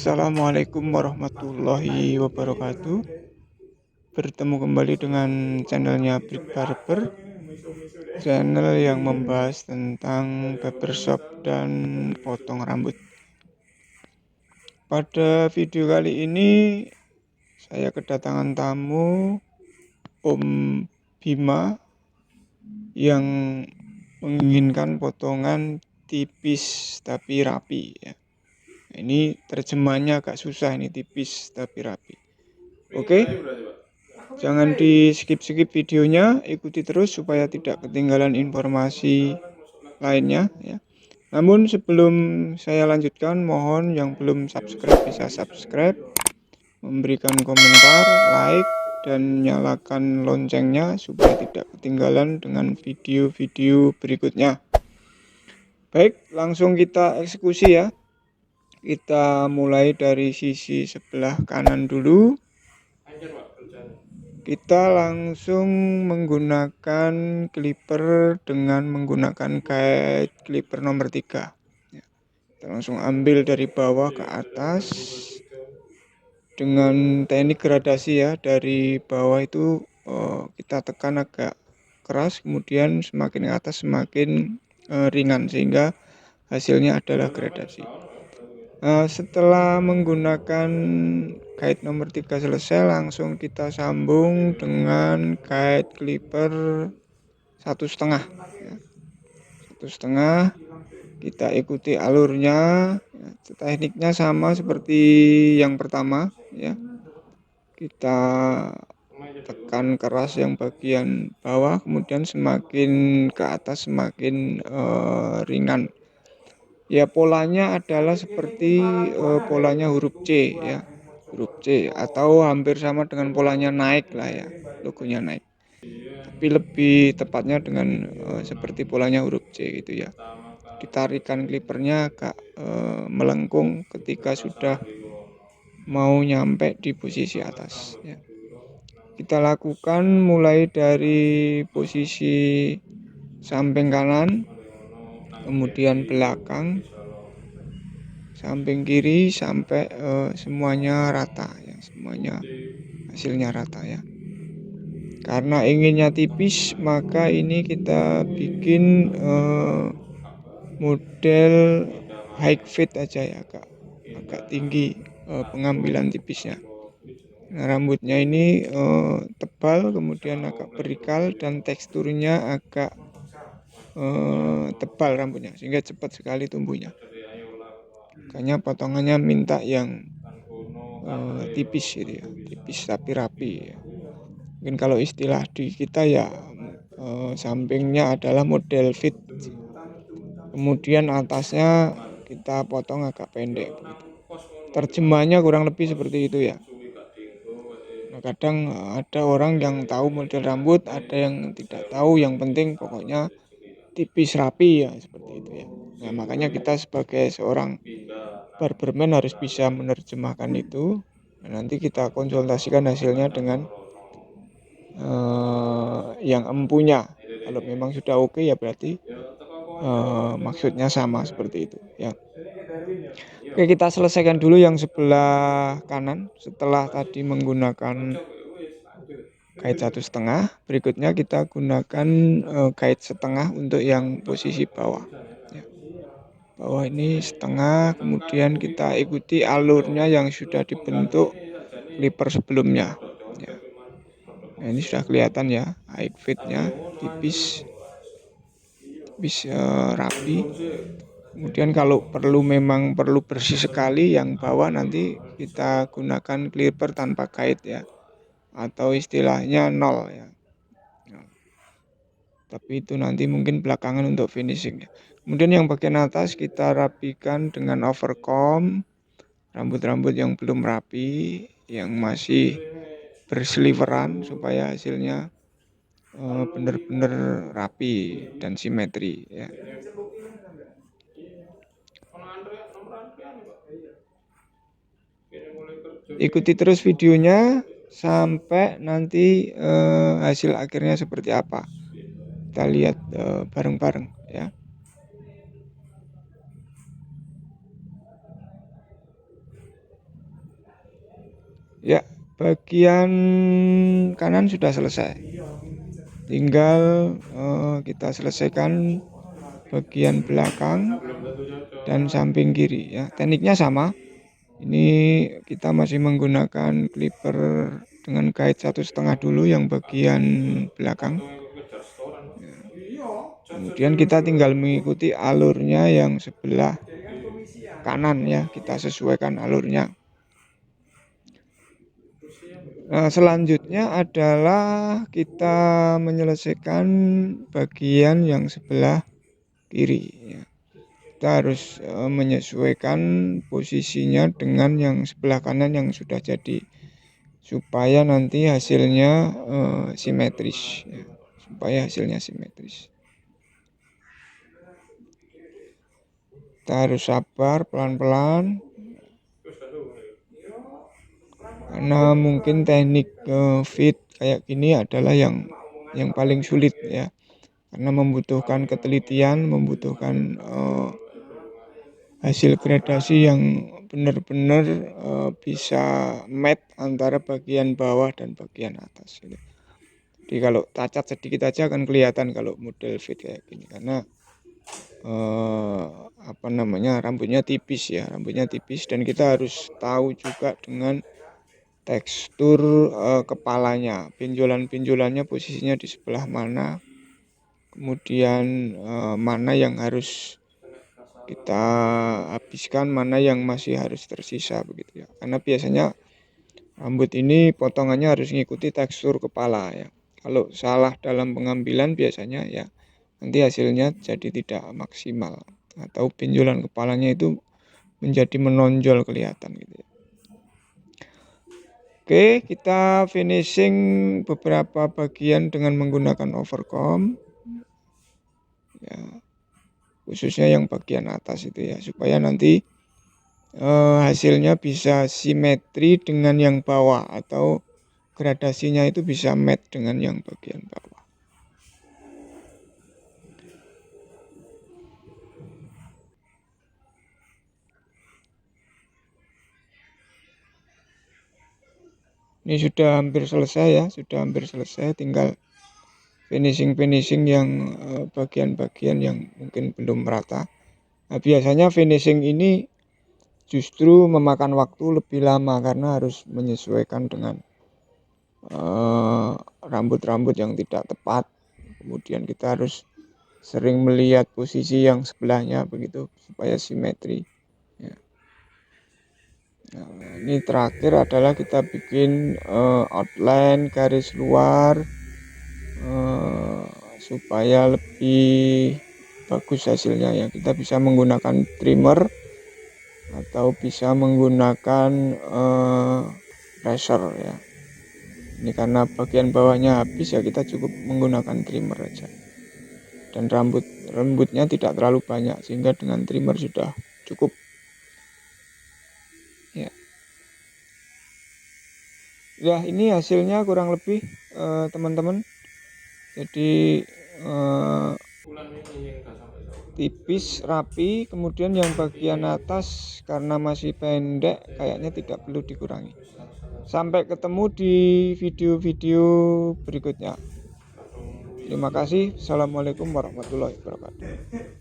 Assalamualaikum warahmatullahi wabarakatuh. Bertemu kembali dengan channelnya Brick Barber, channel yang membahas tentang barbershop dan potong rambut. Pada video kali ini saya kedatangan tamu Om Bima yang menginginkan potongan tipis tapi rapi ya. Ini terjemahannya agak susah, ini tipis tapi rapi. Oke, jangan di skip-skip videonya, ikuti terus supaya tidak ketinggalan informasi lainnya ya. Namun sebelum saya lanjutkan, mohon yang belum subscribe bisa subscribe, memberikan komentar, like, dan nyalakan loncengnya supaya tidak ketinggalan dengan video-video berikutnya. Baik, langsung kita eksekusi ya. Kita mulai dari sisi sebelah kanan dulu. Kita langsung menggunakan clipper dengan menggunakan guide clipper nomor 3. Kita langsung ambil dari bawah ke atas dengan teknik gradasi ya. Dari bawah itu kita tekan agak keras, kemudian semakin ke atas semakin ringan sehingga hasilnya adalah gradasi. Setelah menggunakan guide nomor 3 selesai, langsung kita sambung dengan guide clipper 1,5 ya. 1,5 kita ikuti alurnya ya. Tekniknya sama seperti yang pertama ya. Kita tekan keras yang bagian bawah, kemudian semakin ke atas semakin ringan. Ya, polanya adalah seperti polanya huruf C ya, huruf C atau hampir sama dengan polanya naik lah ya, logonya naik. Tapi lebih tepatnya dengan seperti polanya huruf C gitu ya. Ditarikan clippernya agak melengkung ketika sudah mau nyampe di posisi atas ya. Kita lakukan mulai dari posisi samping kanan, kemudian belakang, samping kiri sampai semuanya rata ya, semuanya hasilnya rata ya. Karena inginnya tipis, maka ini kita bikin model high fit aja ya, agak tinggi pengambilan tipisnya. Nah, rambutnya ini tebal, kemudian agak berikal dan teksturnya agak tebal rambutnya sehingga cepat sekali tumbuhnya. Makanya potongannya minta yang tipis gitu ya, tipis tapi rapi ya. Mungkin kalau istilah di kita ya sampingnya adalah model fit, kemudian atasnya kita potong agak pendek begitu. Terjemahnya kurang lebih seperti itu ya. Nah, kadang ada orang yang tahu model rambut, ada yang tidak tahu, yang penting pokoknya tipis rapi ya, seperti itu ya. Nah, makanya kita sebagai seorang barberman harus bisa menerjemahkan itu. Nah, nanti kita konsultasikan hasilnya dengan yang empunya. Kalau memang sudah oke ya berarti maksudnya sama seperti itu ya. Oke, kita selesaikan dulu yang sebelah kanan. Setelah tadi menggunakan guide 1,5, berikutnya kita gunakan guide setengah untuk yang posisi bawah ya. Bawah ini setengah, kemudian kita ikuti alurnya yang sudah dibentuk clipper sebelumnya ya. Nah, ini sudah kelihatan ya, high fitnya tipis rapi. Kemudian kalau memang perlu bersih sekali, yang bawah nanti kita gunakan clipper tanpa guide ya, atau istilahnya 0 ya. Tapi itu nanti mungkin belakangan untuk finishing ya. Kemudian yang bagian atas kita rapikan dengan overcomb rambut-rambut yang belum rapi, yang masih bersliveran supaya hasilnya benar-benar rapi dan simetri ya. Ikuti terus videonya sampai nanti hasil akhirnya seperti apa. Kita lihat bareng-bareng ya. Ya, bagian kanan sudah selesai. Tinggal kita selesaikan bagian belakang dan samping kiri ya. Tekniknya sama. Ini kita masih menggunakan clipper dengan guide 1,5 dulu yang bagian belakang. Ya. Kemudian kita tinggal mengikuti alurnya yang sebelah kanan ya. Kita sesuaikan alurnya. Nah, selanjutnya adalah kita menyelesaikan bagian yang sebelah kiri ya. Kita harus menyesuaikan posisinya dengan yang sebelah kanan yang sudah jadi supaya nanti hasilnya simetris ya. Supaya hasilnya simetris. Kita harus sabar pelan-pelan karena mungkin teknik fit kayak gini adalah yang paling sulit ya. Karena membutuhkan ketelitian, membutuhkan hasil gradasi yang benar-benar bisa match antara bagian bawah dan bagian atas. Jadi kalau cacat sedikit aja akan kelihatan kalau model fit kayak gini karena rambutnya tipis ya, dan kita harus tahu juga dengan tekstur kepalanya, pinjolannya posisinya di sebelah mana. Kemudian mana yang harus kita habiskan, mana yang masih harus tersisa begitu ya. Karena biasanya rambut ini potongannya harus mengikuti tekstur kepala ya. Kalau salah dalam pengambilan biasanya ya nanti hasilnya jadi tidak maksimal atau pinjolan kepalanya itu menjadi menonjol kelihatan gitu ya. Oke, kita finishing beberapa bagian dengan menggunakan overcomb. Ya, khususnya yang bagian atas itu ya, supaya nanti hasilnya bisa simetri dengan yang bawah atau gradasinya itu bisa match dengan yang bagian bawah. Ini sudah hampir selesai ya, tinggal finishing yang bagian-bagian yang mungkin belum merata. Nah, biasanya finishing ini justru memakan waktu lebih lama karena harus menyesuaikan dengan rambut-rambut yang tidak tepat. Kemudian kita harus sering melihat posisi yang sebelahnya begitu supaya simetri. Ya. Nah, ini terakhir adalah kita bikin outline garis luar supaya lebih bagus hasilnya ya. Kita bisa menggunakan trimmer atau bisa menggunakan razor ya. Ini karena bagian bawahnya habis ya kita cukup menggunakan trimmer aja. Dan rambutnya tidak terlalu banyak sehingga dengan trimmer sudah cukup. Ya. Ya, ini hasilnya kurang lebih teman-teman. Jadi tipis, rapi, kemudian yang bagian atas karena masih pendek kayaknya tidak perlu dikurangi. Sampai ketemu di video-video berikutnya. Terima kasih. Assalamualaikum warahmatullahi wabarakatuh.